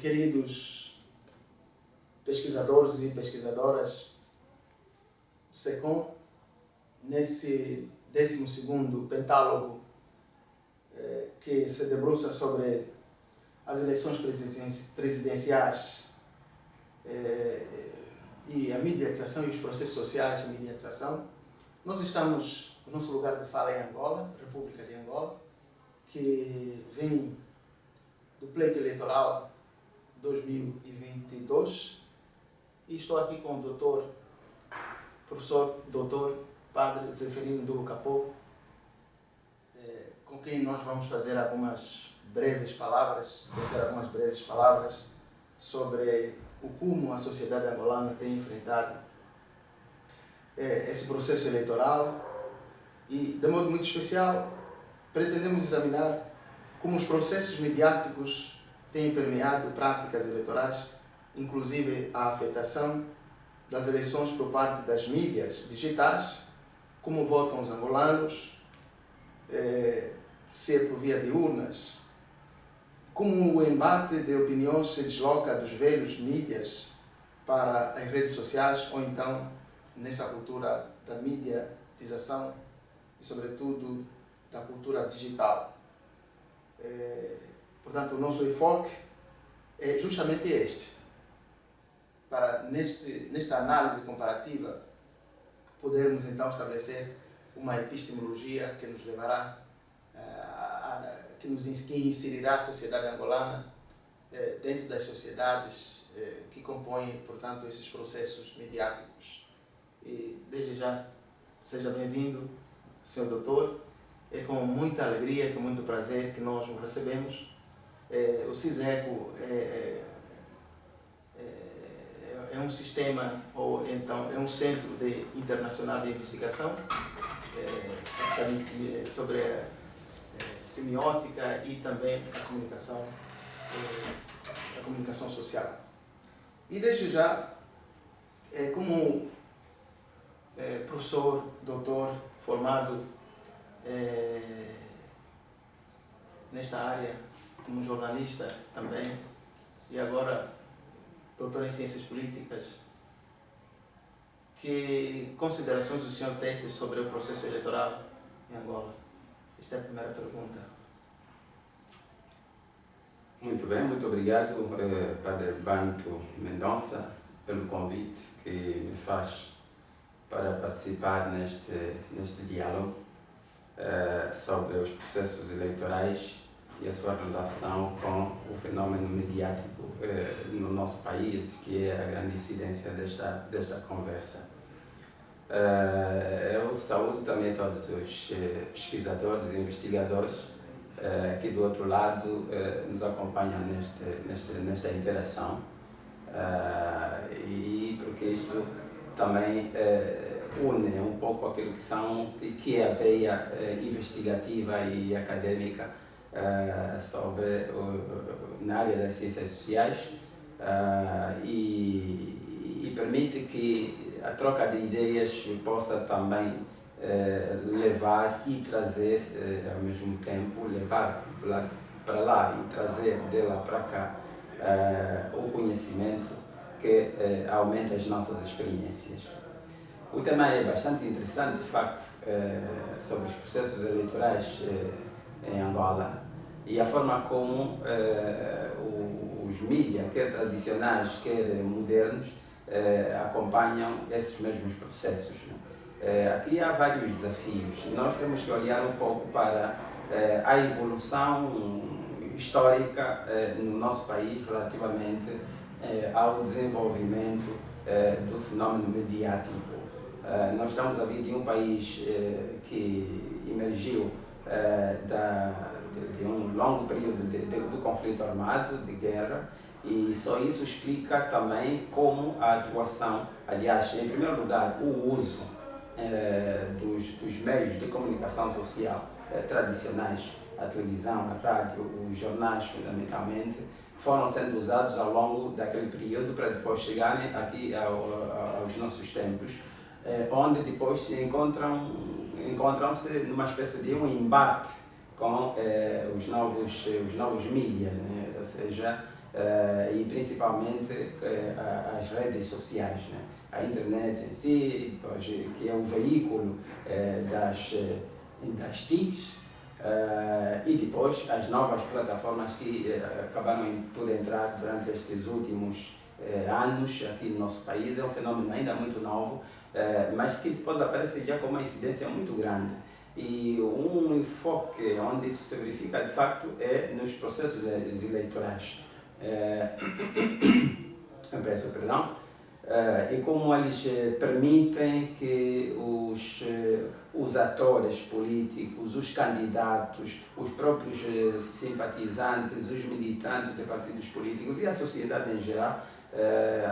queridos pesquisadores e pesquisadoras do SECOM, nesse 12º pentálogo que se debruça sobre as eleições presidenciais e a mediatização e os processos sociais de mediatização. Nós estamos no nosso lugar de fala em Angola, República de Angola, que vem do pleito eleitoral 2022, e estou aqui com o professor doutor Padre Zeferino Ndulu Kapoor, com quem nós vamos fazer algumas breves palavras sobre o como a sociedade angolana tem enfrentado esse processo eleitoral, e, de modo muito especial, pretendemos examinar como os processos mediáticos têm permeado práticas eleitorais, inclusive a afetação das eleições por parte das mídias digitais, como votam os angolanos, se é por via de urnas, como o embate de opiniões se desloca dos velhos mídias para as redes sociais, ou então nessa cultura da mediatização e, sobretudo, da cultura digital. Portanto, o nosso enfoque é justamente este, para nesta análise comparativa podermos então estabelecer uma epistemologia que nos levará, que inserirá a sociedade angolana dentro das sociedades que compõem, portanto, esses processos mediáticos. E desde já, seja bem-vindo, senhor doutor. É com muita alegria e com muito prazer que nós o recebemos. O CISECO é um sistema, ou então é um centro internacional de investigação sobre a semiótica e também a comunicação social. E desde já, como professor, doutor, formado nesta área, como jornalista também, e agora doutor em Ciências Políticas, que considerações o senhor tem sobre o processo eleitoral em Angola? Esta é a primeira pergunta. Muito bem, muito obrigado, Padre Banto Mendonça, pelo convite que me faz para participar neste diálogo sobre os processos eleitorais e a sua relação com o fenômeno mediático no nosso país, que é a grande incidência desta conversa. Eu saúdo também todos os pesquisadores e investigadores que do outro lado nos acompanham nesta interação, e porque isto também une um pouco aquilo que é a veia investigativa e acadêmica na área das ciências sociais, e permite que a troca de ideias possa também levar e trazer ao mesmo tempo, levar para lá e trazer de lá para cá o conhecimento que aumenta as nossas experiências. O tema é bastante interessante, de facto, sobre os processos eleitorais em Angola e a forma como os mídias, quer tradicionais, quer modernos, acompanham esses mesmos processos. Aqui há vários desafios. Nós temos que olhar um pouco para a evolução histórica no nosso país relativamente ao desenvolvimento do fenômeno mediático. Nós estamos a vir de um país que emergiu de um longo período de conflito armado, de guerra, e só isso explica também como a atuação, aliás, em primeiro lugar, o uso dos meios de comunicação social tradicionais, a televisão, a rádio, os jornais, fundamentalmente, foram sendo usados ao longo daquele período para depois chegarem aqui aos nossos tempos, onde depois se encontram-se numa espécie de um embate com os novos mídias, né? Ou seja, e principalmente as redes sociais, né? A internet em si, que é o veículo das TICs, e depois as novas plataformas que acabaram por entrar durante estes últimos anos aqui no nosso país. É um fenômeno ainda muito novo, mas que depois aparece já com uma incidência muito grande. E um enfoque onde isso se verifica, de facto, é nos processos eleitorais. Eu peço perdão. E como eles permitem que os atores políticos, os candidatos, os próprios simpatizantes, os militantes de partidos políticos e a sociedade em geral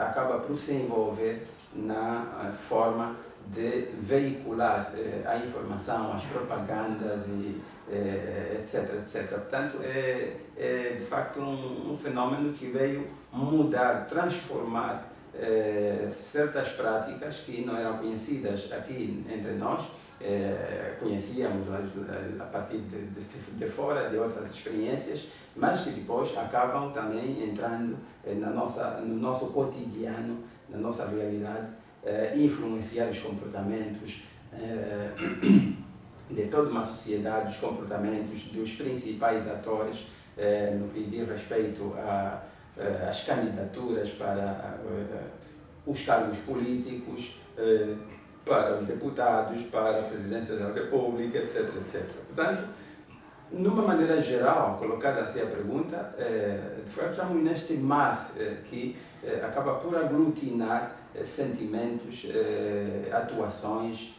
acaba por se envolver na forma de veicular a informação, as propagandas, etc, etc. Portanto, é de facto um fenômeno que veio mudar, transformar certas práticas que não eram conhecidas aqui entre nós. Conhecíamos a partir de fora, de outras experiências, mas que depois acabam também entrando no nosso cotidiano, na nossa realidade, influenciar os comportamentos de toda uma sociedade, os comportamentos dos principais atores no que diz respeito às candidaturas para os cargos políticos, para os deputados, para a presidência da República, etc, etc. Portanto, numa maneira geral, colocada assim a pergunta, estamos neste mar que acaba por aglutinar sentimentos, atuações,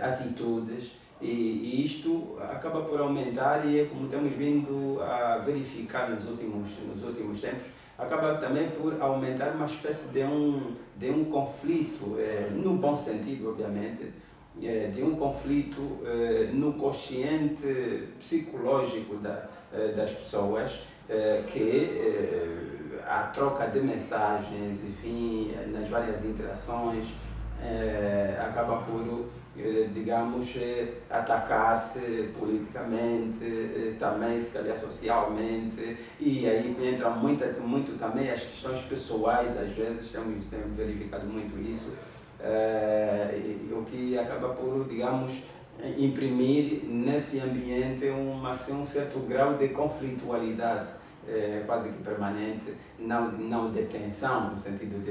atitudes, e isto acaba por aumentar, e é como temos vindo a verificar nos últimos tempos, acaba também por aumentar uma espécie de um conflito, no bom sentido, obviamente, de um conflito no consciente psicológico das pessoas, que a troca de mensagens, enfim, nas várias interações, acaba por, digamos, atacar-se politicamente, também se calhar socialmente, e aí entra muito também as questões pessoais. Às vezes temos verificado muito isso, o que acaba por, digamos, imprimir nesse ambiente um certo grau de conflitualidade, quase que permanente, não de tensão, no sentido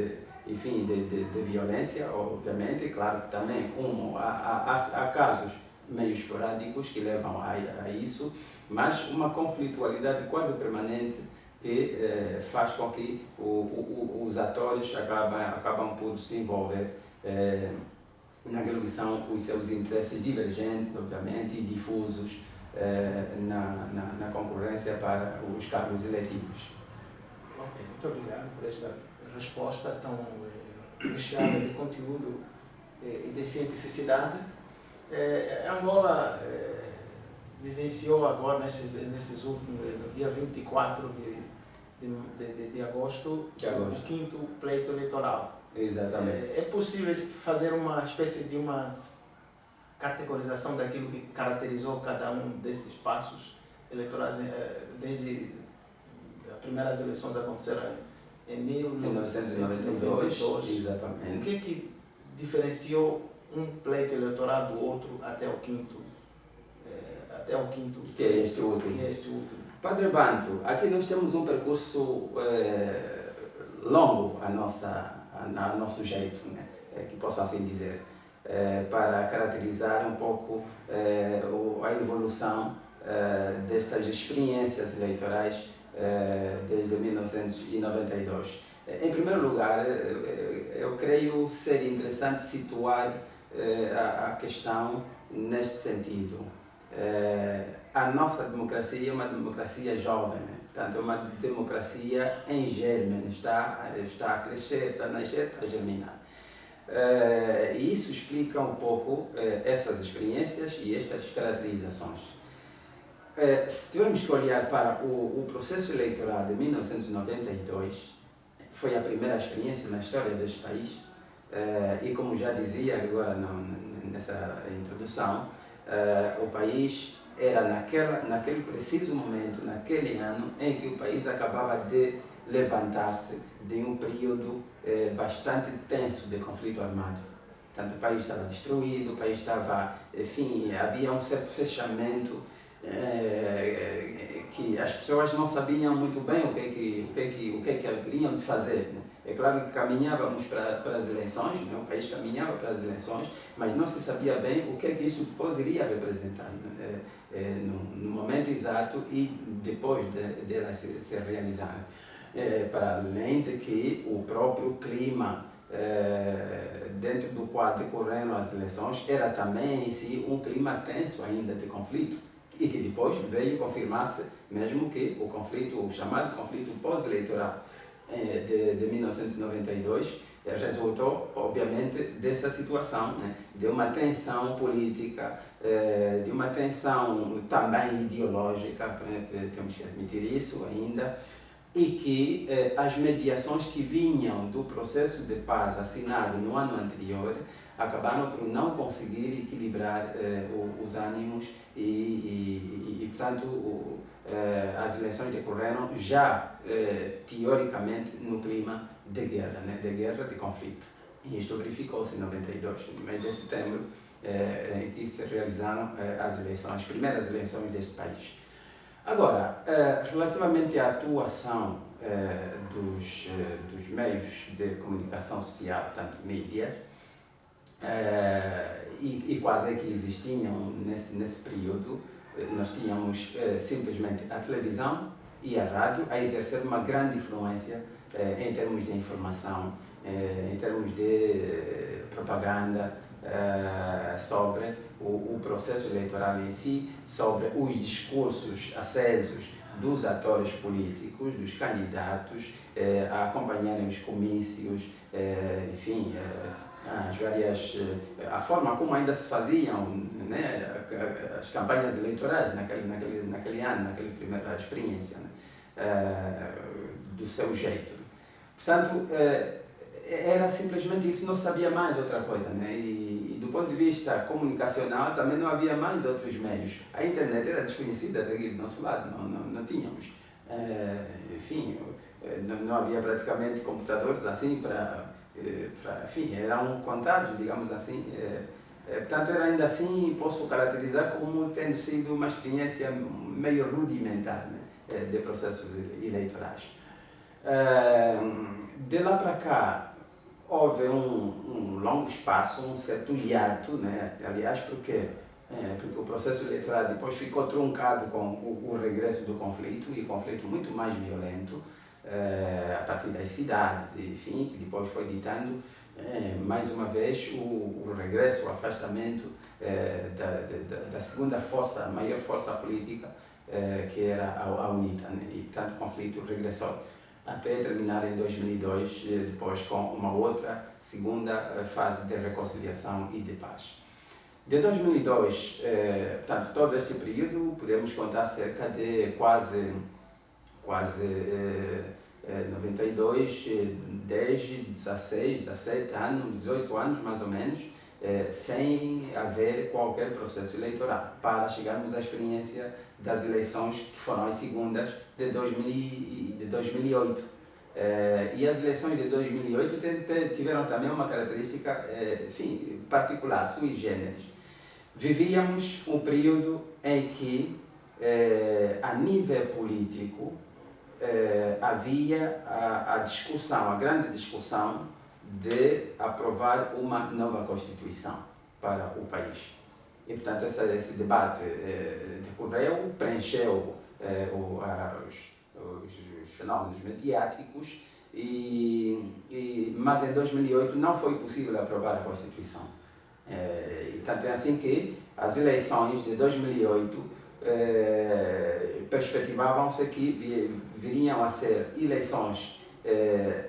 enfim, de violência, obviamente. Claro que também há casos meio esporádicos que levam a isso, mas uma conflitualidade quase permanente que faz com que os atores acabam por se envolver naquilo que são os seus interesses divergentes, obviamente, e difusos na concorrência para os cargos eletivos. Ok, muito obrigado por esta resposta tão recheada de conteúdo e de cientificidade. Angola vivenciou agora, nesses últimos, no dia 24 de agosto, o quinto pleito eleitoral. Exatamente. É possível fazer uma espécie de uma categorização daquilo que caracterizou cada um desses passos eleitorais, desde as primeiras eleições aconteceram em 1992. Exatamente. O que diferenciou um pleito eleitoral do outro até o quinto? Que é este último. Padre Banto, aqui nós temos um percurso longo a nosso jeito, né? Que posso assim dizer, para caracterizar um pouco a evolução destas experiências eleitorais desde 1992. Em primeiro lugar, eu creio ser interessante situar a questão neste sentido. A nossa democracia é uma democracia jovem, né? Portanto, é uma democracia em germe, está a crescer, está a nascer, está a germinar. E isso explica um pouco essas experiências e estas caracterizações. Se tivermos que olhar para o processo eleitoral de 1992, foi a primeira experiência na história deste país, e como já dizia agora nessa introdução, o país era naquele preciso momento, naquele ano, em que o país acabava de levantar-se de um período bastante tenso de conflito armado. Portanto, o país estava destruído, o país estava, enfim, havia um certo fechamento, que as pessoas não sabiam muito bem o que haveriam de fazer, né? É claro que caminhávamos para as eleições, né? O país caminhava para as eleições, mas não se sabia bem o que isso depois iria representar, né? No momento exato e depois de elas se realizarem. Para além de que o próprio clima dentro do qual decorreram as eleições era também em si um clima tenso ainda de conflito, e que depois veio confirmar-se mesmo que o conflito, o chamado conflito pós-eleitoral de 1992 resultou, obviamente, dessa situação, né? De uma tensão política, de uma tensão também ideológica, temos que admitir isso ainda, e que as mediações que vinham do processo de paz assinado no ano anterior acabaram por não conseguir equilibrar os ânimos portanto, as eleições decorreram já, teoricamente, no clima de guerra, né? De guerra, de conflito. E isto verificou-se em 92, no mês de setembro, em que se realizaram as primeiras eleições deste país. Agora, relativamente à atuação dos meios de comunicação social, tanto mídias, e quais é que existiam nesse período, nós tínhamos simplesmente a televisão e a rádio a exercer uma grande influência em termos de informação, em termos de propaganda, sobre o processo eleitoral em si, sobre os discursos acesos dos atores políticos, dos candidatos, a acompanharem os comícios, enfim, a forma como ainda se faziam, né, as campanhas eleitorais naquele ano, naquela primeira experiência, né, do seu jeito. Portanto, era simplesmente isso, não sabia mais outra coisa, né? E do ponto de vista comunicacional também não havia mais outros meios. A internet era desconhecida daqui do nosso lado, não tínhamos. Enfim, não havia praticamente computadores assim enfim, eram contados, digamos assim. Portanto, era ainda assim, posso caracterizar como tendo sido uma experiência meio rudimentar, né, de processos eleitorais. De lá para cá, houve um longo espaço, um certo hiato, né? Aliás, porque o processo eleitoral depois ficou truncado com o regresso do conflito, e conflito muito mais violento, a partir das cidades, enfim, que depois foi ditando, mais uma vez, o regresso, o afastamento da segunda força, a maior força política, que era a UNITA, né? E, portanto, o conflito regressou até terminar em 2002, depois com uma outra segunda fase de reconciliação e de paz. De 2002, portanto, todo este período, podemos contar cerca de quase 92, 10, 16, 17 anos, 18 anos mais ou menos, sem haver qualquer processo eleitoral, para chegarmos à experiência das eleições que foram as segundas de 2008. E as eleições de 2008 tiveram também uma característica, enfim, particular, sui generis. Vivíamos um período em que, a nível político, havia a discussão, a grande discussão de aprovar uma nova Constituição para o país. E, portanto, esse debate decorreu, preencheu os fenómenos mediáticos, mas em 2008 não foi possível aprovar a Constituição. E tanto é assim que as eleições de 2008 perspectivavam-se que viriam a ser eleições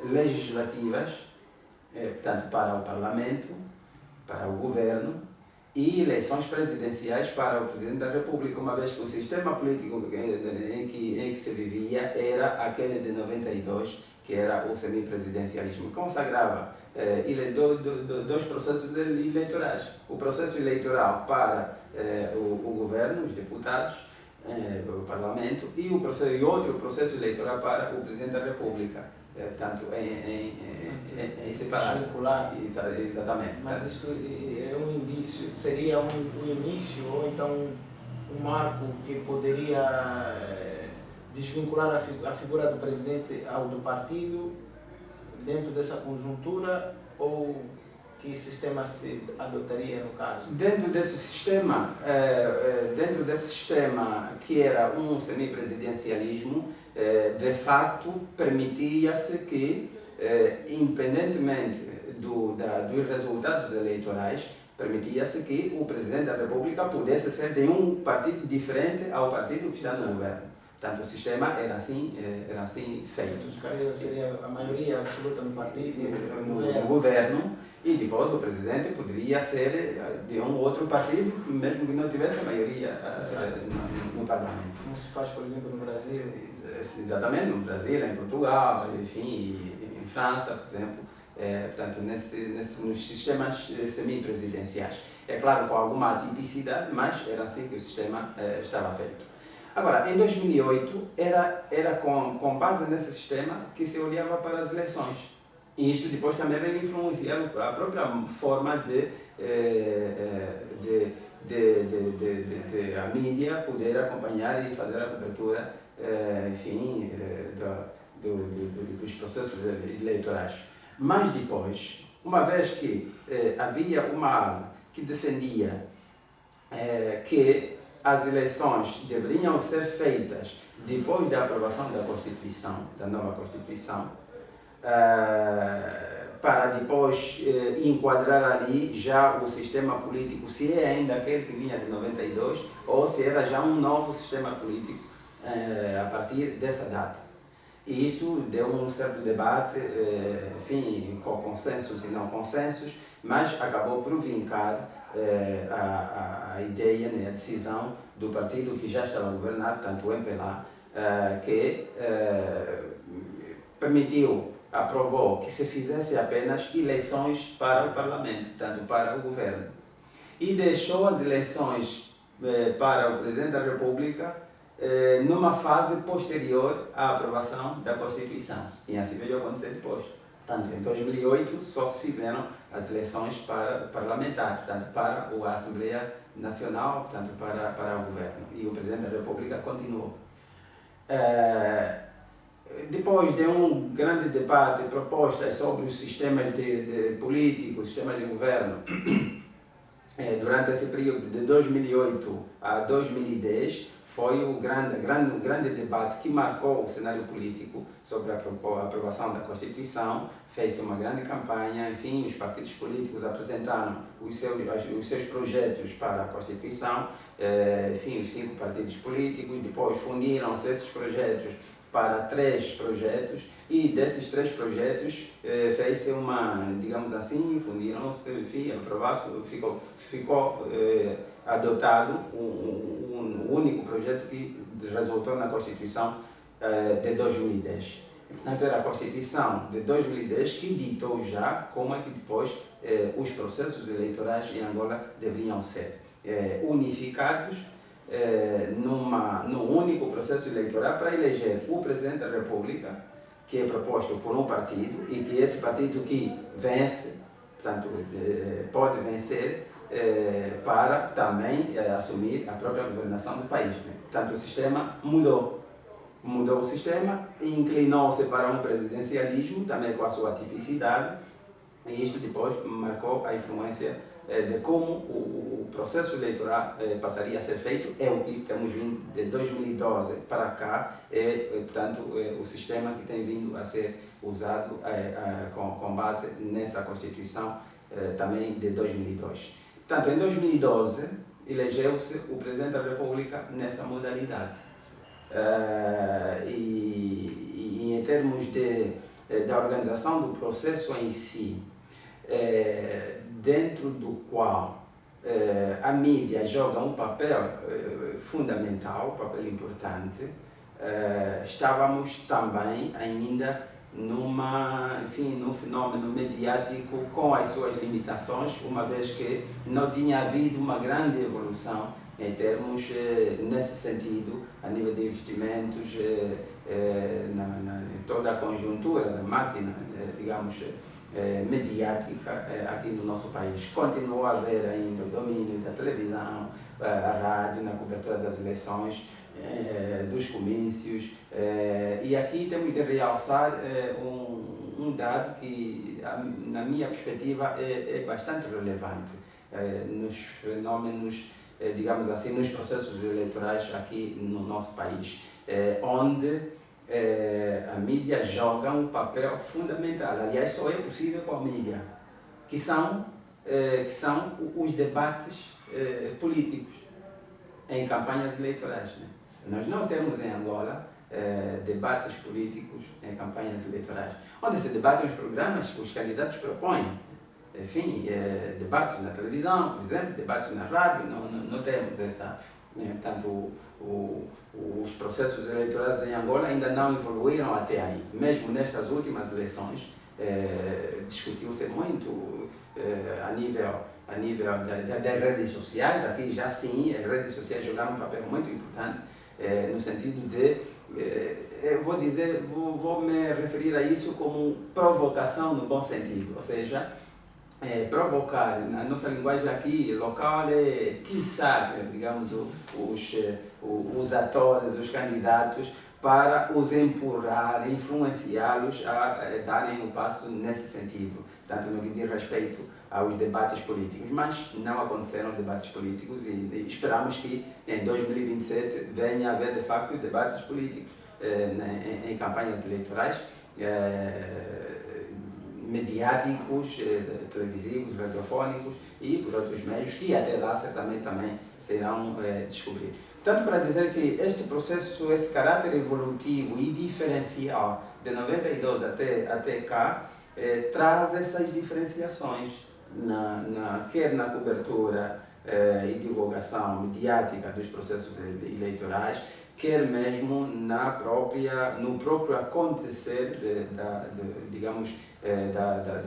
legislativas, portanto, para o Parlamento, para o Governo, e eleições presidenciais para o Presidente da República, uma vez que o sistema político em que se vivia era aquele de 92, que era o semipresidencialismo, consagrava dois processos eleitorais. O processo eleitoral para o governo, os deputados, o Parlamento, e outro processo eleitoral para o Presidente da República, portanto, em separado. Vincular. Exatamente. Mas isto é um indício, seria um início ou então um marco que poderia desvincular a figura do presidente ao do partido dentro dessa conjuntura, ou que sistema se adotaria no caso? Dentro desse sistema que era um semipresidencialismo, de facto permitia-se que, independentemente dos resultados eleitorais, permitia-se que o Presidente da República pudesse ser de um partido diferente ao partido que está no governo. Portanto, o sistema era assim feito. Seria a maioria absoluta no partido, no governo, e depois o presidente poderia ser de um outro partido, mesmo que não tivesse a maioria no parlamento. Como se faz, por exemplo, no Brasil? Exatamente, no Brasil, em Portugal, enfim, em França, por exemplo. Portanto, nos sistemas semipresidenciais. É claro, com alguma atipicidade, mas era assim que o sistema estava feito. Agora, em 2008, era com base nesse sistema que se olhava para as eleições. E isto depois também veio influenciar a própria forma de a mídia poder acompanhar e fazer a cobertura, enfim, dos processos eleitorais. Mas depois, uma vez que havia uma ala que defendia que as eleições deveriam ser feitas depois da aprovação da Constituição, da nova Constituição, para depois enquadrar ali já o sistema político, se é ainda aquele que vinha de 92 ou se era já um novo sistema político a partir dessa data. E isso deu um certo debate, enfim, com consensos e não consensos, mas acabou por vincar a ideia, né, a decisão do partido que já estava governado, tanto o MPLA, que aprovou que se fizesse apenas eleições para o Parlamento, tanto para o governo, e deixou as eleições para o Presidente da República numa fase posterior à aprovação da Constituição. E assim veio acontecer depois. Portanto, em 2008 só se fizeram as eleições para parlamentar, portanto, para a Assembleia Nacional, portanto, para o governo. E o Presidente da República continuou. Depois de um grande debate, propostas sobre os sistemas políticos, sistemas de governo, durante esse período de 2008 a 2010, foi o grande debate que marcou o cenário político sobre a aprovação da Constituição. Fez-se uma grande campanha, enfim, os partidos políticos apresentaram os seus projetos para a Constituição, enfim, os 5 partidos políticos, depois fundiram-se esses projetos para 3 projetos, e desses 3 projetos fez-se digamos assim, fundiram-se, enfim, ficou adotado um único projeto que resultou na Constituição de 2010. Portanto, era a Constituição de 2010 que ditou já como é que depois os processos eleitorais em Angola deveriam ser unificados num único processo eleitoral para eleger o Presidente da República, que é proposto por um partido, e que esse partido que vence, portanto, pode vencer para também assumir a própria governação do país. Portanto, o sistema mudou o sistema e inclinou-se para um presidencialismo, também com a sua tipicidade, e isto depois marcou a influência de como o processo eleitoral passaria a ser feito. É o que temos vindo de 2012 para cá, portanto, o sistema que tem vindo a ser usado com base nessa Constituição também de 2002. Portanto, em 2012, elegeu-se o Presidente da República nessa modalidade. E em termos da organização do processo em si, dentro do qual a mídia joga um papel fundamental, um papel importante, estávamos também ainda num fenómeno mediático com as suas limitações, uma vez que não tinha havido uma grande evolução em termos, nesse sentido, a nível de investimentos, em toda a conjuntura da máquina, digamos, mediática aqui no nosso país. Continua a haver ainda o domínio da televisão, a rádio na cobertura das eleições, dos comícios, e aqui temos de realçar um dado que, na minha perspectiva, é bastante relevante nos fenómenos, digamos assim, nos processos eleitorais aqui no nosso país, onde a mídia joga um papel fundamental. Aliás, só é possível com a mídia, que são os debates políticos em campanhas eleitorais, né? Nós não temos em Angola debates políticos em campanhas eleitorais, onde se debatem os programas que os candidatos propõem. Enfim, debates na televisão, por exemplo, debates na rádio, não temos essa. Portanto, os processos eleitorais em Angola ainda não evoluíram até aí. Mesmo nestas últimas eleições, discutiu-se muito a nível das redes sociais. Aqui já sim, as redes sociais jogaram um papel muito importante, no sentido de, eu vou me referir a isso como provocação no bom sentido, ou seja, provocar, na nossa linguagem aqui local, é tiçar, digamos, os atores, os candidatos, para os empurrar, influenciá-los a darem um passo nesse sentido, tanto no que diz respeito aos debates políticos. Mas não aconteceram debates políticos e esperamos que em 2027 venha a haver de facto debates políticos em campanhas eleitorais, mediáticos, televisivos, radiofónicos e por outros meios que até lá certamente também serão descobridos. Portanto, para dizer que este processo, esse caráter evolutivo e diferencial de 92 até cá, traz essas diferenciações, quer na cobertura e divulgação mediática dos processos eleitorais, quer mesmo no próprio acontecer da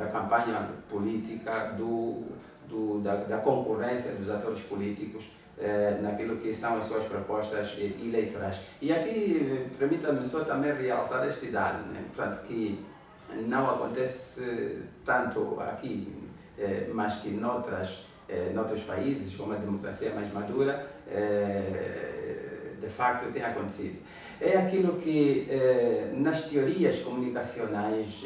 campanha política, da concorrência dos atores políticos, naquilo que são as suas propostas eleitorais. E aqui, permita-me só também realçar este dado, né? Portanto, que não acontece tanto aqui, mas que noutros países, como a democracia mais madura, de facto tem acontecido. É aquilo que nas teorias comunicacionais,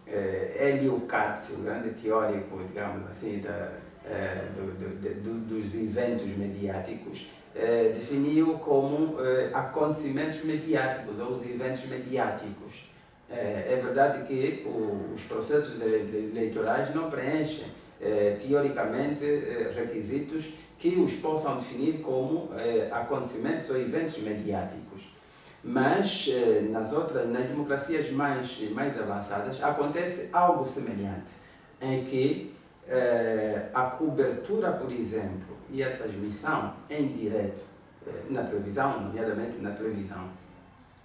Hélio Katz, o grande teórico, digamos assim, dos eventos mediáticos, definiu como acontecimentos mediáticos ou os eventos mediáticos. É verdade que os processos eleitorais não preenchem teoricamente requisitos que os possam definir como acontecimentos ou eventos mediáticos. Mas nas democracias mais avançadas acontece algo semelhante, em que a cobertura, por exemplo, e a transmissão em direto na televisão, nomeadamente na televisão,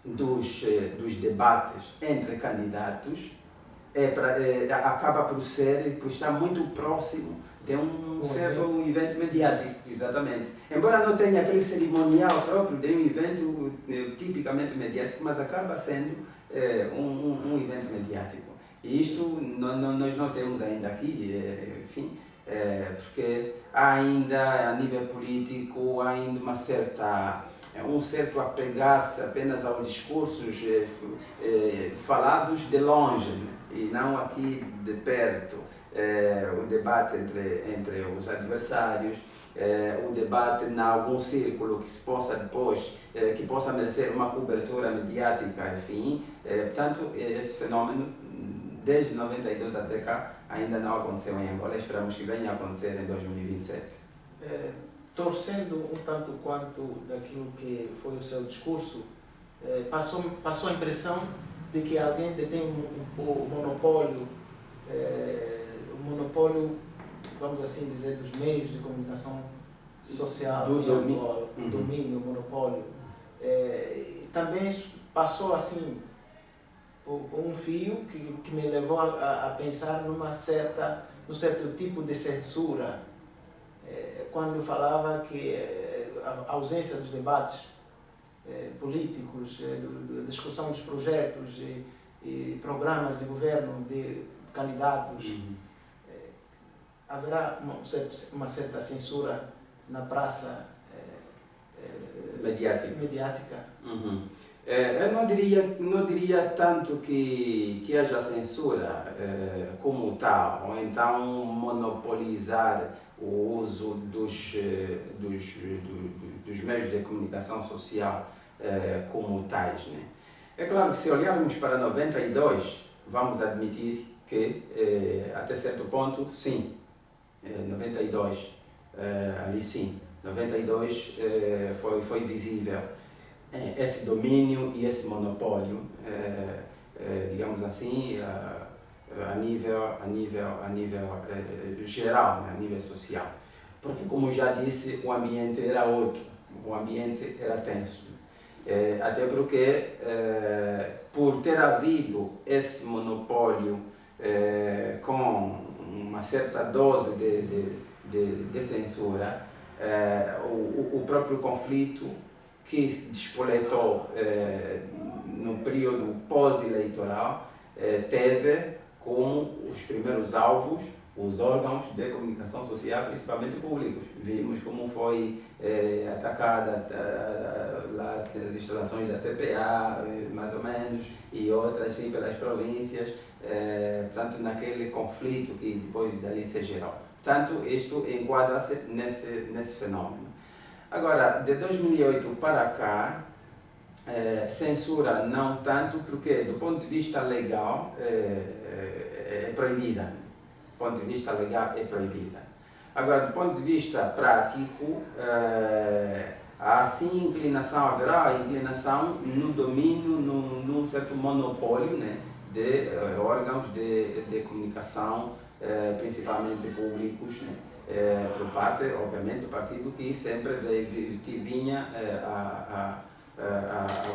dos debates entre candidatos, acaba por estar muito próximo de um certo evento mediático, exatamente. Embora não tenha aquele cerimonial próprio de um evento tipicamente mediático, mas acaba sendo um evento mediático. E isto nós não temos ainda aqui, enfim, porque há ainda, a nível político, ainda um certo apegar-se apenas aos discursos falados de longe, né? E não aqui de perto. O debate entre os adversários, o debate em algum círculo que se possa depois, que possa merecer uma cobertura mediática, enfim. Portanto, esse fenómeno, desde 92 até cá, ainda não aconteceu em Angola. Esperamos que venha a acontecer em 2027. Torcendo um tanto quanto daquilo que foi o seu discurso, passou a impressão de que alguém detém o monopólio, vamos assim dizer, dos meios de comunicação social, o domínio, o monopólio. Também passou assim por um fio que me levou a pensar num certo tipo de censura. quando falava que a ausência dos debates políticos, da discussão dos projetos e programas de governo de candidatos, haverá uma certa censura na praça mediática. Eu não diria tanto que haja censura como tal, ou então monopolizar o uso dos meios de comunicação social como tais, né? É claro que se olharmos para 92, vamos admitir que até certo ponto, sim, 92, ali sim, 92 foi visível esse domínio e esse monopólio, digamos assim, a nível geral, né, a nível social. Porque, como já disse, o ambiente era outro, o ambiente era tenso. Até porque, por ter havido esse monopólio com uma certa dose de censura, o próprio conflito que se despoletou no período pós-eleitoral teve como os primeiros alvos os órgãos de comunicação social, principalmente públicos. Vimos como foi atacada lá as instalações da TPA, mais ou menos, e outras sim, pelas províncias, portanto, naquele conflito que depois dali se gerou. Portanto, isto enquadra-se nesse fenômeno. Agora, de 2008 para cá, censura não tanto, porque do ponto de vista legal é proibida. Do ponto de vista legal é proibida. Agora, do ponto de vista prático, há sim inclinação, haverá inclinação no domínio, num certo monopólio, né, de órgãos de comunicação, principalmente públicos, né, por parte, obviamente, do partido que sempre vinha a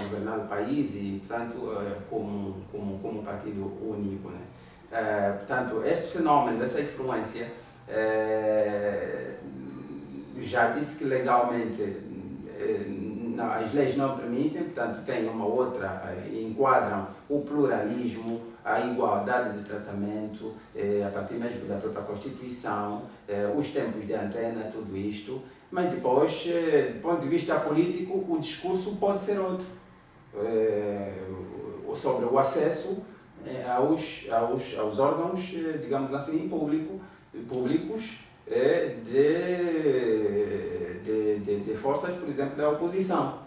governar o país e, portanto, como partido único, né. Portanto, este fenômeno, essa influência, já disse que legalmente as leis não permitem, portanto, tem uma outra, enquadram o pluralismo, a igualdade de tratamento, a partir mesmo da própria Constituição, os tempos de antena, tudo isto, mas depois, do ponto de vista político, o discurso pode ser outro, sobre o acesso aos órgãos, digamos assim, públicos de forças, por exemplo, da oposição.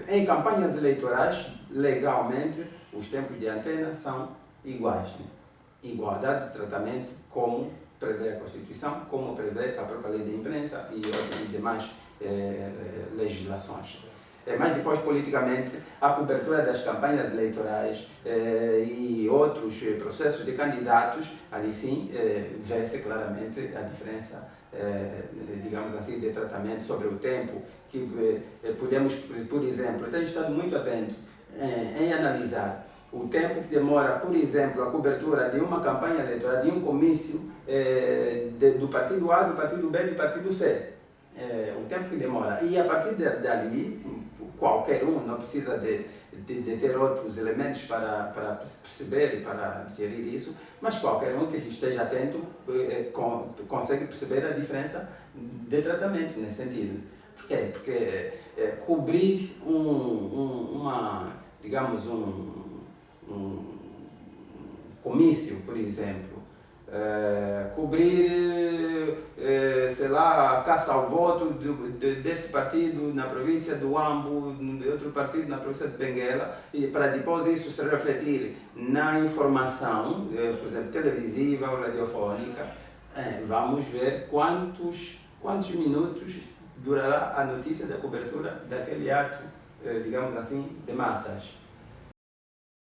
Em campanhas eleitorais, legalmente, os tempos de antena são iguais, né? Igualdade de tratamento, como prevê a Constituição, como prevê a própria lei de imprensa e demais legislações. Mas depois, politicamente, a cobertura das campanhas eleitorais e outros processos de candidatos, ali sim, vê-se claramente a diferença, digamos assim, de tratamento sobre o tempo, que podemos, por exemplo, eu tenho estado muito atento em analisar o tempo que demora, por exemplo, a cobertura de uma campanha eleitoral, de um comício do partido A, do partido B e do partido C. O tempo que demora. E a partir dali, qualquer um, não precisa de ter outros elementos para perceber e para digerir isso, mas qualquer um que esteja atento consegue perceber a diferença de tratamento nesse sentido. Por quê? Porque cobrir digamos, um comício, por exemplo, cobrir, sei lá, a caça ao voto deste partido na província do Ambo, de outro partido na província de Benguela, e para depois isso se refletir na informação, por exemplo, televisiva ou radiofónica, vamos ver quantos minutos durará a notícia da cobertura daquele ato, digamos assim, de massas.